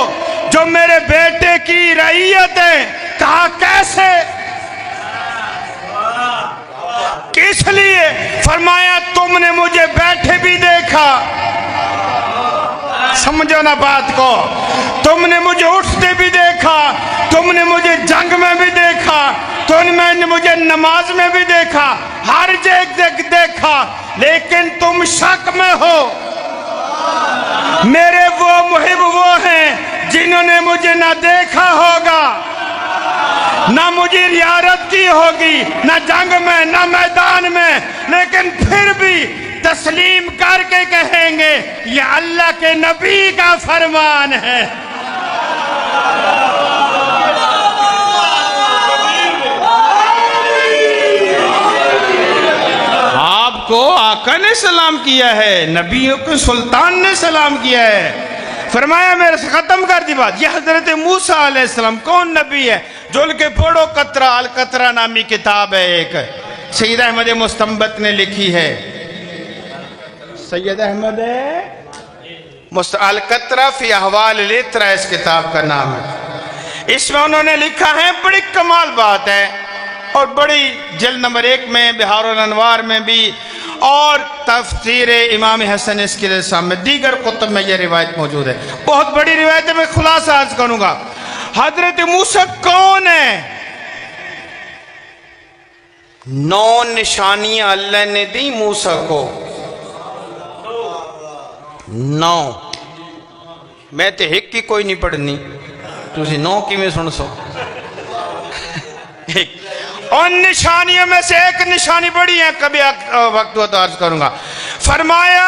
جو میرے بیٹے کی رعیت ہیں۔ کہا کیسے، کس لیے؟ فرمایا تم نے مجھے بیٹھے بھی دیکھا، سمجھو نا بات کو، تم نے مجھے اٹھتے بھی دیکھا، تم نے مجھے جنگ میں بھی دیکھا، تم نے مجھے نماز میں بھی دیکھا، ہر جگہ دیکھا، لیکن تم شک میں ہو۔ میرے وہ محب وہ ہیں جنہوں نے مجھے نہ دیکھا ہوگا، نہ مجھے زیارت کی ہوگی، نہ جنگ میں نہ میدان میں، لیکن پھر بھی تسلیم کر کے کہیں گے یہ اللہ کے نبی کا فرمان ہے۔ آپ کو آقا نے سلام کیا ہے، نبیوں کے سلطان نے سلام کیا ہے۔ فرمایا میرے سے ختم کر دی بات، یہ حضرت موسیٰ علیہ السلام کون نبی ہے؟ جو ان کے پڑھو قطرہ، القطرہ نامی کتاب ہے ایک، سید احمد مستنبط نے لکھی ہے، سید احمد القطرہ فی احوال الاطراء اس کتاب کا نام ہے۔ اس میں انہوں نے لکھا ہے، بڑی کمال بات ہے، اور بڑی جلد نمبر 1 میں بہار الانوار میں بھی، اور تفسیر امام حسن اس کے سامنے دیگر کتب میں یہ روایت موجود ہے، بہت بڑی روایت ہے، میں خلاصہ عرض کروں گا۔ حضرت موسیٰ کون ہے؟ 9 نشانیاں اللہ نے دی موسیٰ کو، 9، میں تے ایک کی کوئی نہیں پڑھنی، تُسی 9 کی میں سن سو۔ ان نشانیوں میں سے ایک نشانی بڑی ہے، کبھی وقت ہوا تو عرض کروں گا۔ فرمایا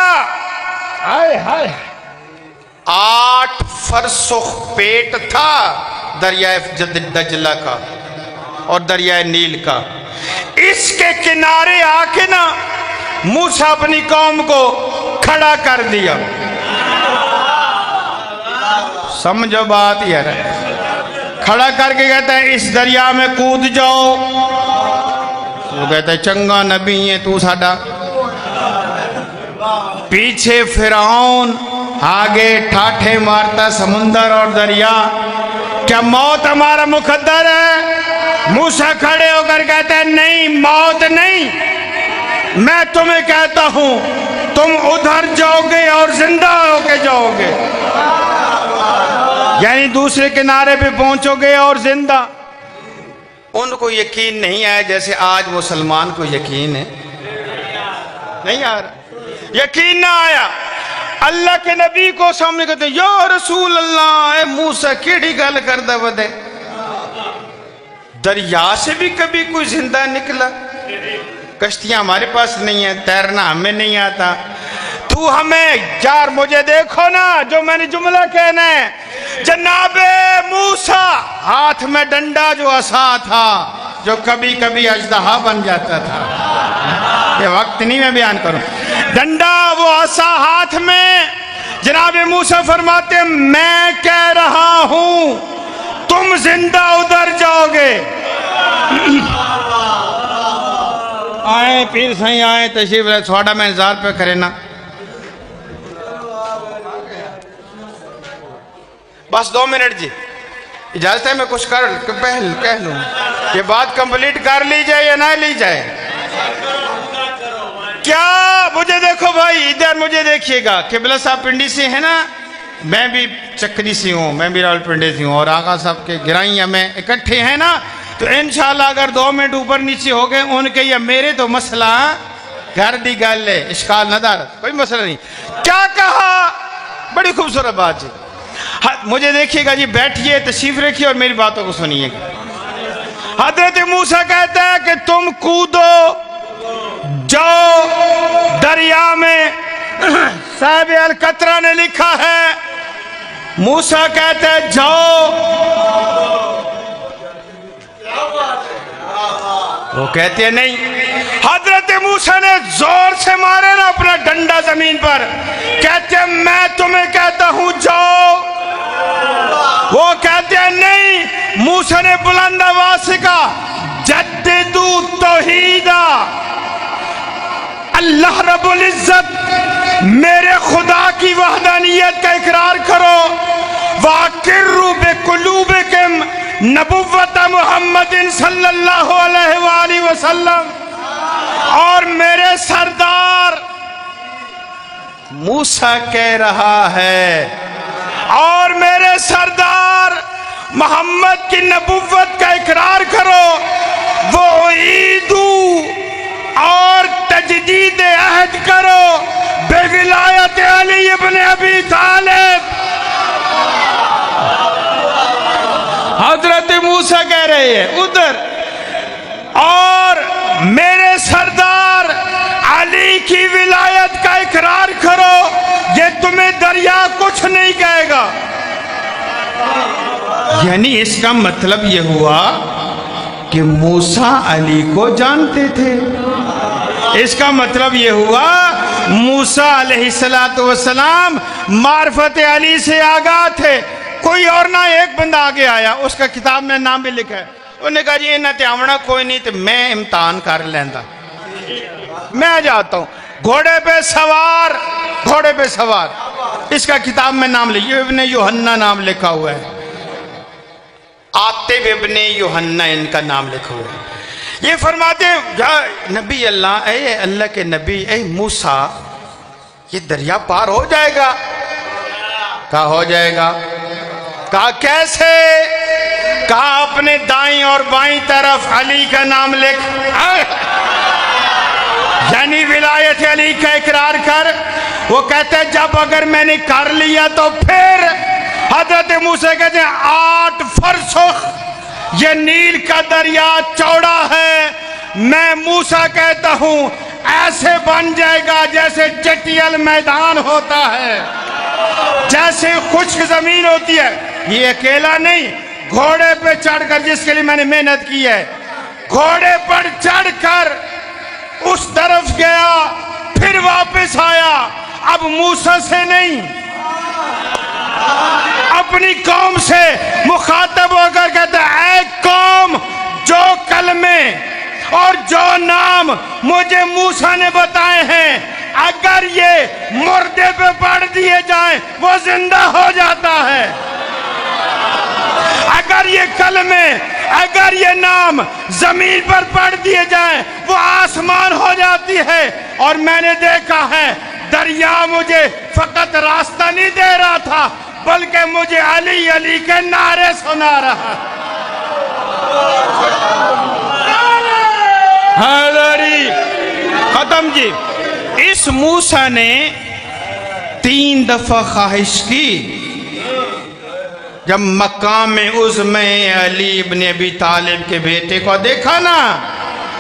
8 فرسخ پیٹ تھا دریائے دجلہ کا اور دریائے نیل کا، اس کے کنارے آ کے نا موسیٰ اپنی قوم کو کھڑا کر دیا۔ سمجھو بات یہ ہے، کھڑا کر کے کہتا ہے اس دریا میں کود جاؤ، وہ کہتا ہے چنگا نبی ہے تو ساڈا، پیچھے فرعون، آگے ٹھاٹھے مارتا سمندر اور دریا، کیا موت ہمارا مقدر ہے؟ موسیٰ کھڑے ہو کر کہتا ہے نہیں، موت نہیں، میں تمہیں کہتا ہوں تم ادھر جاؤ گے اور زندہ ہو کے جاؤ گے، یعنی دوسرے کنارے پہ پہنچو گے اور زندہ۔ ان کو یقین نہیں آیا جیسے آج مسلمان کو یقین ہے؟ نہیں آ رہا، یقین نہ آیا۔ اللہ کے نبی کو سامنے کہتے ہیں یا رسول اللہ، اے موسیٰ کیڑی گل کردہ ودے، دریا سے بھی کبھی کوئی زندہ نکلا؟ کشتیاں ہمارے پاس نہیں ہیں، تیرنا ہمیں نہیں آتا، تو ہمیں یار مجھے دیکھو نا جو میں نے جملہ کہنا ہے، جناب موسیٰ ہاتھ میں ڈنڈا جو عصا تھا جو کبھی کبھی اژدہا بن جاتا تھا، یہ وقت نہیں میں بیان کروں، ڈنڈا وہ عصا ہاتھ میں، جناب موسیٰ فرماتے ہیں میں کہہ رہا ہوں تم زندہ ادھر جاؤ گے۔ آئیں پیر سائیں آئیں، تشریف لے، سواڈا میں انتظار پہ کرے نا، بس 2 منٹ جی اجازت ہے میں کچھ کہہ لوں، یہ بات کمپلیٹ کر لی جائے یا نہ لی جائے؟ کیا مجھے دیکھو بھائی، ادھر مجھے دیکھیے گا، قبلہ صاحب پنڈی سے ہیں نا، میں بھی چکری سے ہوں، میں بھی راول پنڈی سے ہوں، اور آقا صاحب کے گرائیاں میں اکٹھے ہیں نا، تو انشاءاللہ اگر 2 منٹ اوپر نیچے ہو گئے ان کے یا میرے تو مسئلہ گھر دی گل ہے، اشکال نہ دار، کوئی مسئلہ نہیں۔ کیا کہا؟ بڑی خوبصورت بات جی، مجھے دیکھیے گا جی، بیٹھیے تشریف رکھیے اور میری باتوں کو سنیے گا۔ حضرت موسیٰ کہتا ہے کہ تم کودو جاؤ دریا میں، صاحب القطرہ نے لکھا ہے، موسیٰ کہتا ہے جاؤ، وہ کہتے ہیں نہیں۔ حضرت موسیٰ نے زور سے مارے نا اپنا ڈنڈا زمین پر، کہتے ہیں میں تمہیں کہتا ہوں جاؤ، وہ کہتے ہیں نہیں۔ موسیٰ نے بلند آواز سے کہا جددو توحیدہ، اللہ رب العزت میرے خدا کی وحدانیت کا اقرار کرو، وَأَقِرُّوا بِقُلُوبِكُمْ نبوت محمد صلی اللہ علیہ وآلہ وسلم، اور میرے سردار موسیٰ کہہ رہا ہے، اور میرے سردار محمد کی نبوت کا اقرار کرو، وَأُعِيدُوا اور تجدید عہد کرو بے ولایت علی ابن ابی طالب۔ حضرت موسیٰ کہہ رہے ہیں ادھر، اور میرے سردار علی کی ولایت کا اقرار کرو، یہ تمہیں دریا کچھ نہیں کہے گا۔ یعنی اس کا مطلب یہ ہوا کہ موسیٰ علی کو جانتے تھے، اس کا مطلب یہ ہوا موسیٰ علیہ السلام معرفت علی سے آگاہ تھے۔ کوئی اور نہ ایک بندہ آگے آیا، اس کا کتاب میں نام بھی لکھا ہے، انہوں نے کہا جی انہیں تے آونا کوئی نہیں تے میں امتحان کر لیندہ، میں جاتا ہوں، گھوڑے پہ سوار، گھوڑے پہ سوار، اس کا کتاب میں نام لکھا ہے، ابن یوحنا نام لکھا ہوا ہے، عاطب ابن یوحنا ان کا نام لکھا ہوا ہے۔ یہ فرماتے ہیں نبی اللہ، اے اللہ کے نبی، اے موسیٰ یہ دریا پار ہو جائے گا؟ کہا ہو جائے گا۔ کہا کیسے؟ کہا اپنے دائیں اور بائیں طرف علی کا نام لکھ، یعنی ولایت علی کا اقرار کر۔ وہ کہتے ہیں جب اگر میں نے کر لیا تو پھر حضرت موسیٰ کہتے ہیں 8 فرسخ یہ نیل کا دریا چوڑا ہے، میں موسیٰ کہتا ہوں ایسے بن جائے گا جیسے چٹیل میدان ہوتا ہے، جیسے خشک زمین ہوتی ہے۔ یہ اکیلا نہیں، گھوڑے پہ چڑھ کر، جس کے لیے میں نے محنت کی ہے، گھوڑے پر چڑھ کر اس طرف گیا، پھر واپس آیا، اب موسیٰ سے نہیں اپنی قوم سے مخاطب ہو کر کہتا ہے اے قوم، جو کلمے اور جو نام مجھے موسیٰ نے بتائے ہیں اگر یہ مردے پہ پڑھ دیے جائیں وہ زندہ ہو جاتا ہے، اگر یہ کلمے، اگر یہ نام زمین پر پڑھ دیے جائیں وہ آسمان ہو جاتی ہے۔ اور میں نے دیکھا ہے دریا مجھے فقط راستہ نہیں دے رہا تھا بلکہ مجھے علی علی کے نعرے سنا رہا۔ حیدری ختم جی. اس موسیٰ نے 3 دفعہ خواہش کی جب مقام عظم علی ابن ابی طالب کے بیٹے کو دیکھا نا,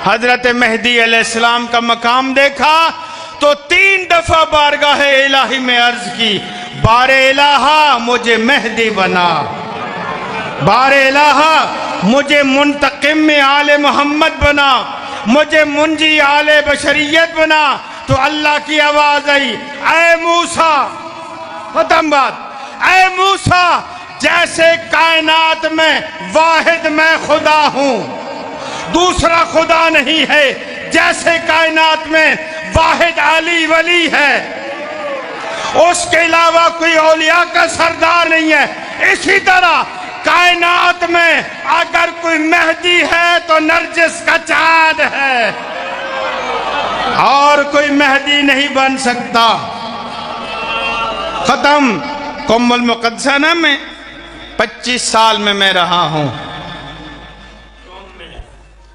حضرت مہدی علیہ السلام کا مقام دیکھا تو 3 دفعہ بارگاہ الہی میں عرض کی, بار الہا مجھے مہدی بنا, بار الہا مجھے منتقم آل محمد بنا, مجھے منجی آل بشریت بنا. تو اللہ کی آواز آئی, اے موسیٰ, ختم بات, اے موسیٰ جیسے کائنات میں واحد میں خدا ہوں, دوسرا خدا نہیں ہے, جیسے کائنات میں واحد علی ولی ہے, اس کے علاوہ کوئی اولیاء کا سردار نہیں ہے, اسی طرح کائنات میں اگر کوئی مہدی ہے تو نرجس کا چاند ہے, اور کوئی مہدی نہیں بن سکتا. ختم. قم المقدسہ میں 25 سال میں رہا ہوں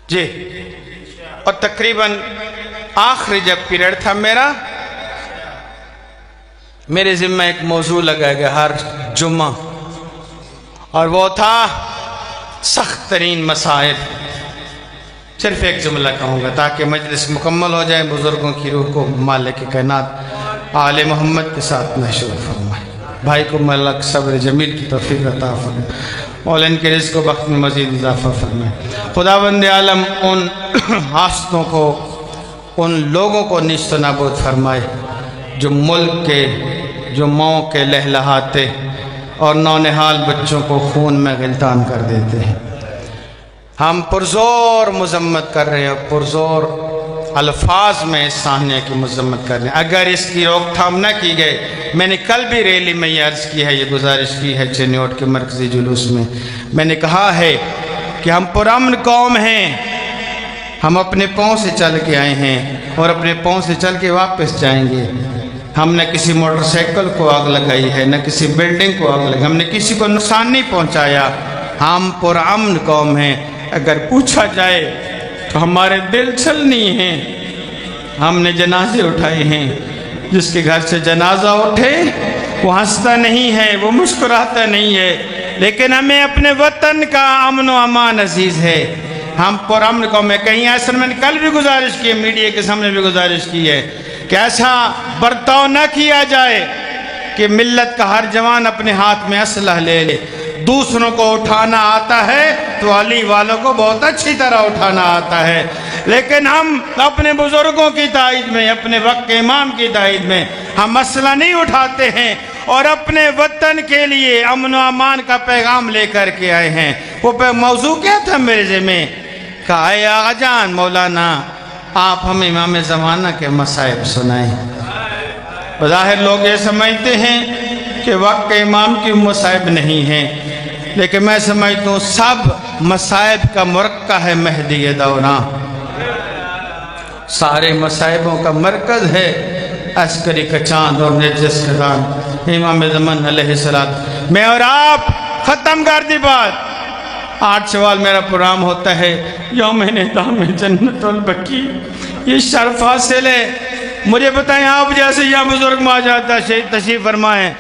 جی, اور تقریباً آخری جب پیریڈ تھا میرا, میرے ذمہ ایک موضوع لگا گیا ہر جمعہ, اور وہ تھا سخت ترین مسائل. صرف ایک جملہ کہوں گا تاکہ مجلس مکمل ہو جائے, بزرگوں کی روح کو مالک کائنات آل محمد کے ساتھ محشور فرمائے. بھائی کو ملک صبر جمیل کی توفیق عطا فرمائے, اور ان کے رزق و وقت میں مزید اضافہ فرمائے. خداوند عالم ان حاسدوں کو, ان لوگوں کو نیست و نابود فرمائے جو ملک کے, جو ماؤں کے لہلہاتے اور نونہال بچوں کو خون میں غلطان کر دیتے ہیں. ہم پرزور مذمت کر رہے ہیں, پرزور الفاظ میں اس صحنے کی مذمت کر رہے ہیں. اگر اس کی روک تھام نہ کی گئے, میں نے کل بھی ریلی میں یہ عرض کی ہے, یہ گزارش کی ہے چینیوٹ کے مرکزی جلوس میں نے کہا ہے کہ ہم پرامن قوم ہیں, ہم اپنے پاؤں سے چل کے آئے ہیں اور اپنے پاؤں سے چل کے واپس جائیں گے. ہم نے کسی موٹر سائیکل کو آگ لگائی ہے, نہ کسی بلڈنگ کو آگ لگائی, ہم نے کسی کو نقصان نہیں پہنچایا. ہم پرامن قوم ہیں. اگر پوچھا جائے تو ہمارے دل چھلنی ہیں. ہم نے جنازے اٹھائے ہیں, جس کے گھر سے جنازہ اٹھے وہ ہنستا نہیں ہے, وہ مسکراتا نہیں ہے, لیکن ہمیں اپنے وطن کا امن و امان عزیز ہے. ہم پرامن قوم میں کہیں ایسا, میں نے کل بھی گزارش کی ہے, میڈیا کے سامنے بھی گزارش کی ہے کہ ایسا برتاؤ نہ کیا جائے کہ ملت کا ہر جوان اپنے ہاتھ میں اسلحہ لے لے. دوسروں کو اٹھانا آتا ہے تو علی والوں کو بہت اچھی طرح اٹھانا آتا ہے, لیکن ہم اپنے بزرگوں کی تائید میں, اپنے وقت کے امام کی تائید میں ہم اسلحہ نہیں اٹھاتے ہیں, اور اپنے وطن کے لیے امن و امان کا پیغام لے کر کے آئے ہیں. وہ موضوع کیا تھا میرے ذمہ, کہا اے آغا جان مولانا آپ ہمیں امام زمانہ کے مصائب سنائیں. بظاہر لوگ یہ سمجھتے ہیں کہ وقت کے امام کی مصائب نہیں ہیں, لیکن میں سمجھتا ہوں سب مصائب کا مرکہ ہے مہدی دوران. سارے مصائبوں کا مرکز ہے عسکری کا چاند اور نرجس کا دان, امام زمان علیہ السلام. میں اور آپ ختم کر دی بات. 8 شوال میرا پروگرام ہوتا ہے, یوم نظام جنت البقیع, یہ شرف حاصل ہے. مجھے بتائیں آپ جیسے یہاں بزرگ میں آ جاتا ہے, تشریف فرمائیں,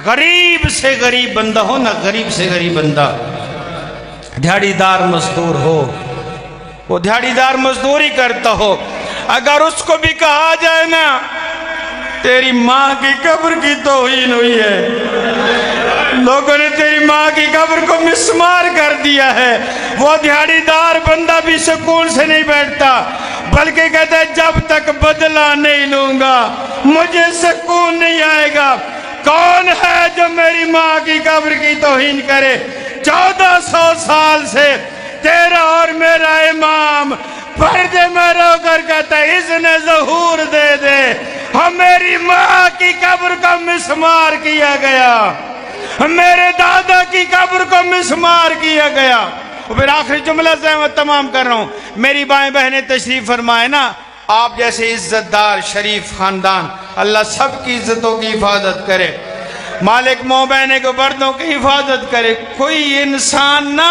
غریب سے غریب بندہ ہو نا, غریب سے غریب بندہ, دیہڑی دار مزدور ہو, وہ دیہڑی دار مزدوری کرتا ہو, اگر اس کو بھی کہا جائے نا تیری ماں کی قبر کی توہین ہوئی ہے, لوگوں نے تیری ماں کی قبر کو مسمار کر دیا ہے, وہ دیہڑی دار بندہ بھی سکون سے نہیں بیٹھتا, بلکہ کہتا ہے جب تک بدلہ نہیں لوں گا مجھے سکون نہیں آئے گا. کون ہے جو میری ماں کی قبر کی توہین کرے؟ 1400 سال سے تیرا اور میرا امام پردے میں رو کر کہتا ہے اذن ظہور دے دے, ہم میری ماں کی قبر کو مسمار کیا گیا, میرے دادا کی قبر کو مسمار کیا گیا. پھر آخری جملہ سے میں تمام کر رہا ہوں. میری بائیں بہنیں تشریف فرمائے نا, آپ جیسے عزت دار شریف خاندان, اللہ سب کی عزتوں کی حفاظت کرے, مالک ماں بہنیں کو بردوں کی حفاظت کرے. کوئی انسان نہ